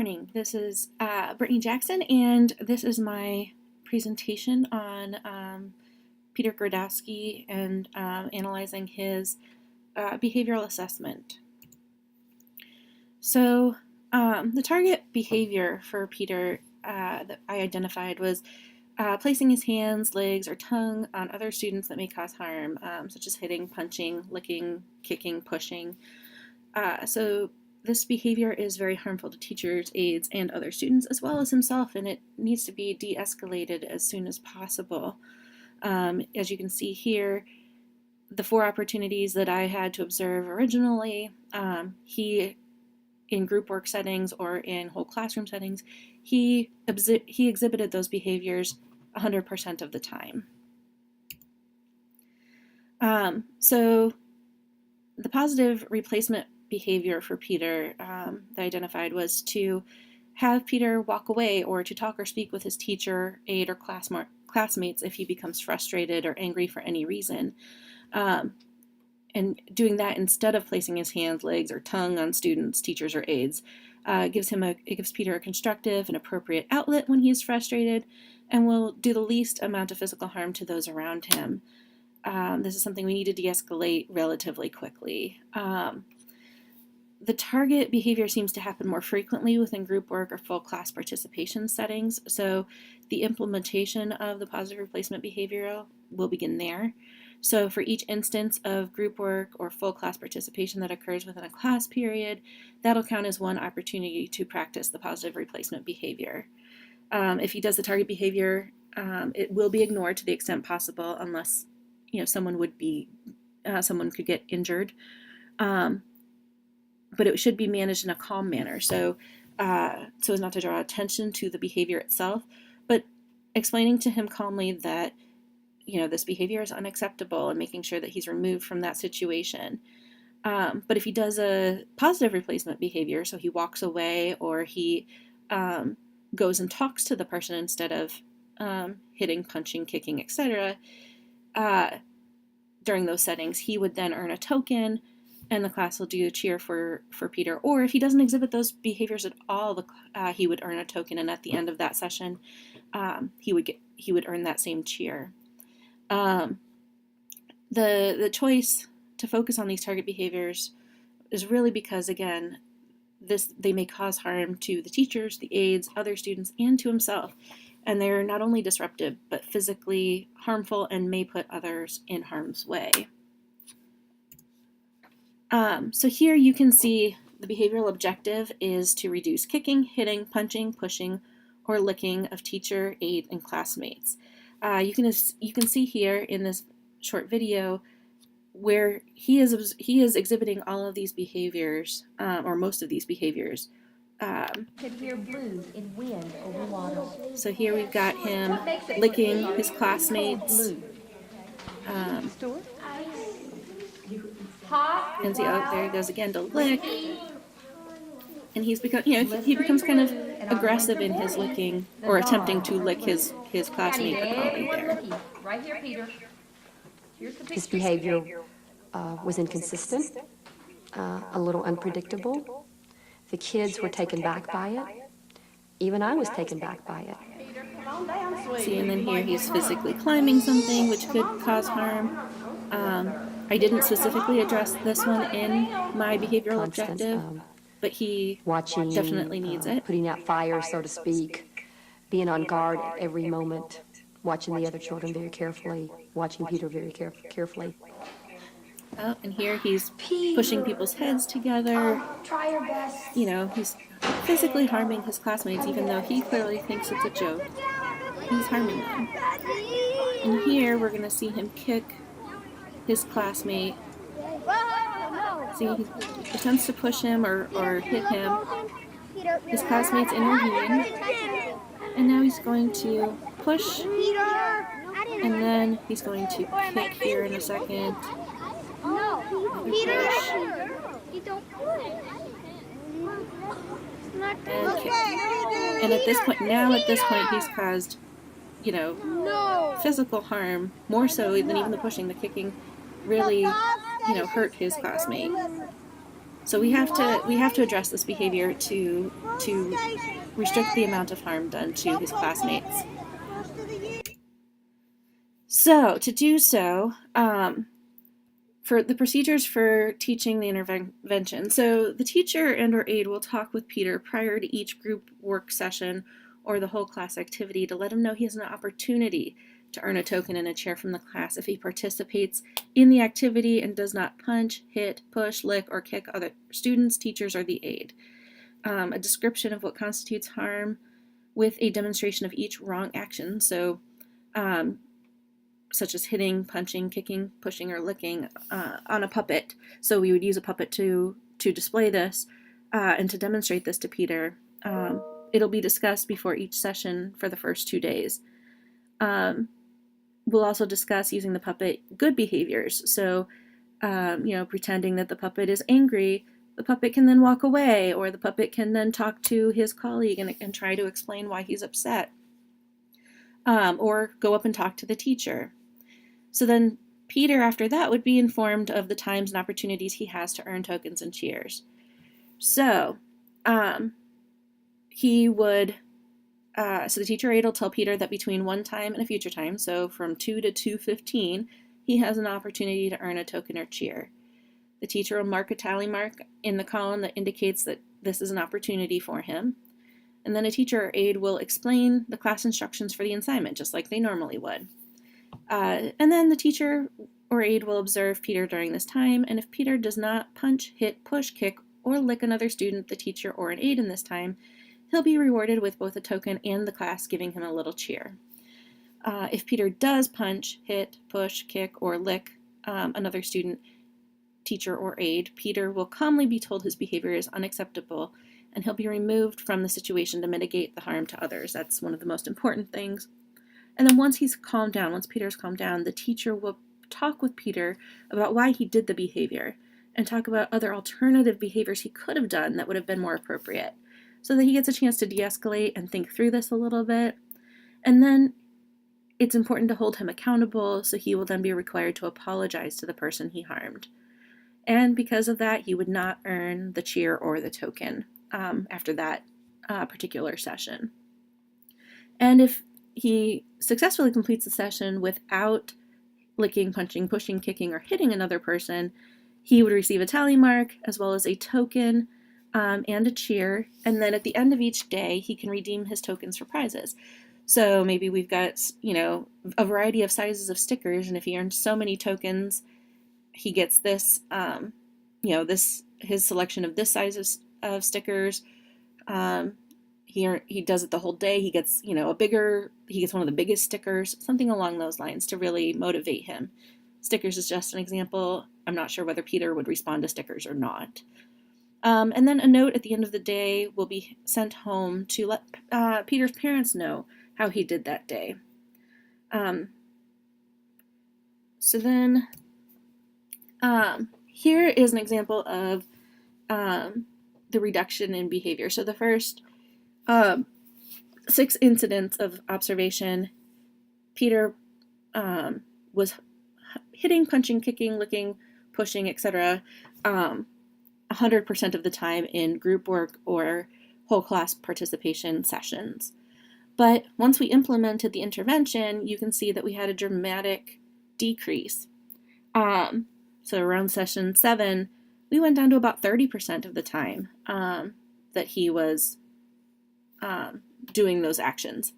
morning. This is Brittany Jackson, and this is my presentation on Peter Gradowski and analyzing his behavioral assessment. So the target behavior for Peter that I identified was placing his hands, legs, or tongue on other students that may cause harm, such as hitting, punching, licking, kicking, pushing. So this behavior is very harmful to teachers, aides, and other students, as well as himself, and it needs to be de-escalated as soon as possible. As you can see here, the 4 opportunities that I had to observe originally, he, in group work settings or in whole classroom settings, he exhibited those behaviors 100% of the time. So the positive replacement behavior for Peter that I identified was to have Peter walk away or to talk or speak with his teacher, aide, or classmates if he becomes frustrated or angry for any reason. And doing that instead of placing his hands, legs, or tongue on students, teachers, or aides it gives Peter a constructive and appropriate outlet when he is frustrated and will do the least amount of physical harm to those around him. This is something we need to de-escalate relatively quickly. The target behavior seems to happen more frequently within group work or full class participation settings, so the implementation of the positive replacement behavior will begin there. So for each instance of group work or full class participation that occurs within a class period, that'll count as one opportunity to practice the positive replacement behavior. If he does the target behavior, it will be ignored to the extent possible unless someone could get injured. But it should be managed in a calm manner, so as not to draw attention to the behavior itself, but explaining to him calmly that this behavior is unacceptable and making sure that he's removed from that situation. But if he does a positive replacement behavior, so he walks away or he goes and talks to the person instead of hitting, punching, kicking, etc., during those settings, he would then earn a token, and the class will do a cheer for Peter. Or if he doesn't exhibit those behaviors at all, he would earn a token, and at the end of that session, he would earn that same cheer. The choice to focus on these target behaviors is really because, again, they may cause harm to the teachers, the aides, other students, and to himself. And they're not only disruptive, but physically harmful and may put others in harm's way. So here you can see the behavioral objective is to reduce kicking, hitting, punching, pushing, or licking of teacher, aide, and classmates. You can see here in this short video where he is exhibiting all of these behaviors, or most of these behaviors. Could hear blues in wind over water. So here we've got him licking his classmates. And see, oh, there he goes again to lick. And he becomes kind of aggressive in his licking, or attempting to lick his classmate Akali there. Right here, Peter. His behavior was inconsistent, a little unpredictable. The kids were taken back by it. Even I was taken back by it. See, and then here he's physically climbing something, which could cause harm. I didn't specifically address this one in my behavioral objective, but he definitely needs it. Putting out fires, so to speak, being on guard at every moment, watching the other children very carefully, watching Peter very carefully. Oh, and here he's pushing people's heads together. Try your best. He's physically harming his classmates, even though he clearly thinks it's a joke. He's harming them. And here we're going to see him kick his classmate. See, he attempts to push him or hit him. His classmate's intervene. And now he's going to push. And then he's going to kick here in a second. And kick. And at this point, he's caused, physical harm, more so than even the pushing. The kicking really, hurt his classmate. So we have to address this behavior to restrict the amount of harm done to his classmates. So to do so, for the procedures for teaching the intervention. So the teacher and or aide will talk with Peter prior to each group work session or the whole class activity to let him know he has an opportunity to earn a token and a chair from the class if he participates in the activity and does not punch, hit, push, lick, or kick other students, teachers, or the aide. A description of what constitutes harm with a demonstration of each wrong action. So such as hitting, punching, kicking, pushing, or licking on a puppet. So we would use a puppet to display this and to demonstrate this to Peter. It'll be discussed before each session for the first 2 days. We'll also discuss using the puppet good behaviors. So, pretending that the puppet is angry, the puppet can then walk away, or the puppet can then talk to his colleague and try to explain why he's upset, or go up and talk to the teacher. So then Peter, after that, would be informed of the times and opportunities he has to earn tokens and cheers. So he would, so the teacher aide will tell Peter that between one time and a future time, so from 2 to 2:15, he has an opportunity to earn a token or cheer. The teacher will mark a tally mark in the column that indicates that this is an opportunity for him. And then a teacher or aide will explain the class instructions for the assignment, just like they normally would. And then the teacher or aide will observe Peter during this time, and if Peter does not punch, hit, push, kick, or lick another student, the teacher, or an aide in this time, he'll be rewarded with both a token and the class giving him a little cheer. If Peter does punch, hit, push, kick, or lick another student, teacher, or aide, Peter will calmly be told his behavior is unacceptable, and he'll be removed from the situation to mitigate the harm to others. That's one of the most important things. And then once Peter's calmed down, the teacher will talk with Peter about why he did the behavior and talk about other alternative behaviors he could have done that would have been more appropriate, so that he gets a chance to de-escalate and think through this a little bit. And then it's important to hold him accountable, so he will then be required to apologize to the person he harmed. And because of that, he would not earn the cheer or the token after that particular session. And if he successfully completes the session without licking, punching, pushing, kicking, or hitting another person, he would receive a tally mark as well as a token and a cheer. And then at the end of each day, he can redeem his tokens for prizes. So maybe we've got, a variety of sizes of stickers, and if he earns so many tokens, he gets this, his selection of this size of stickers. He does it the whole day. He gets, he gets one of the biggest stickers, something along those lines to really motivate him. Stickers is just an example. I'm not sure whether Peter would respond to stickers or not. And then a note at the end of the day will be sent home to let Peter's parents know how he did that day. So then here is an example of the reduction in behavior. So the first 6 incidents of observation, Peter was hitting, punching, kicking, licking, pushing, etc. 100% of the time in group work or whole class participation sessions. But once we implemented the intervention, you can see that we had a dramatic decrease. So around session 7, we went down to about 30% of the time that he was doing those actions.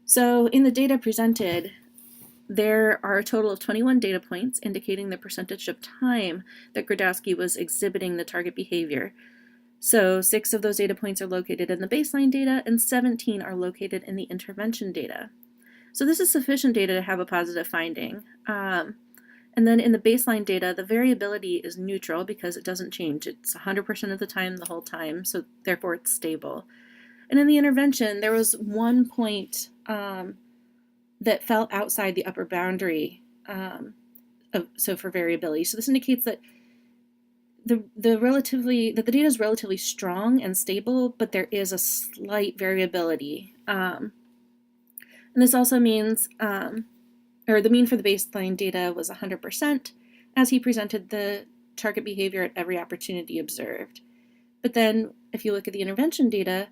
So in the data presented, there are a total of 21 data points indicating the percentage of time that Gradowski was exhibiting the target behavior. So 6 of those data points are located in the baseline data and 17 are located in the intervention data. So this is sufficient data to have a positive finding. And then in the baseline data, the variability is neutral because it doesn't change. It's 100% of the time, the whole time, so therefore it's stable. And in the intervention, there was 1 point that fell outside the upper boundary for variability. So this indicates that the data is relatively strong and stable, but there is a slight variability. And this also means, the mean for the baseline data was 100% as he presented the target behavior at every opportunity observed. But then, if you look at the intervention data,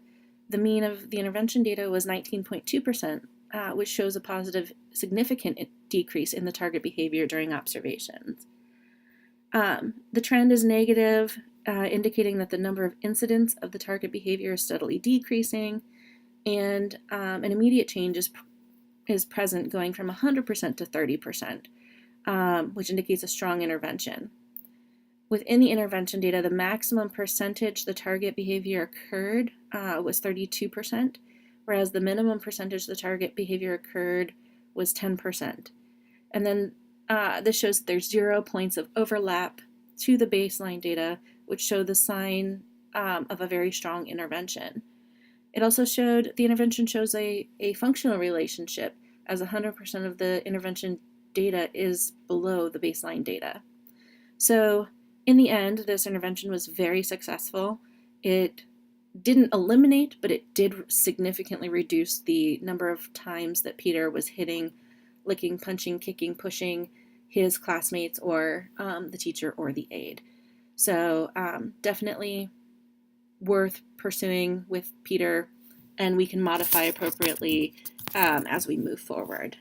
the mean of the intervention data was 19.2%, which shows a positive, significant decrease in the target behavior during observations. The trend is negative, indicating that the number of incidents of the target behavior is steadily decreasing, and an immediate change is present, going from 100% to 30%, which indicates a strong intervention. Within the intervention data, the maximum percentage the target behavior occurred was 32%, whereas the minimum percentage the target behavior occurred was 10%. And then this shows that there's 0 points of overlap to the baseline data, which show the sign of a very strong intervention. It also showed the intervention shows a functional relationship, as 100% of the intervention data is below the baseline data. So in the end, this intervention was very successful. It didn't eliminate, but it did significantly reduce the number of times that Peter was hitting, licking, punching, kicking, pushing his classmates or the teacher or the aide. So definitely worth pursuing with Peter, and we can modify appropriately as we move forward.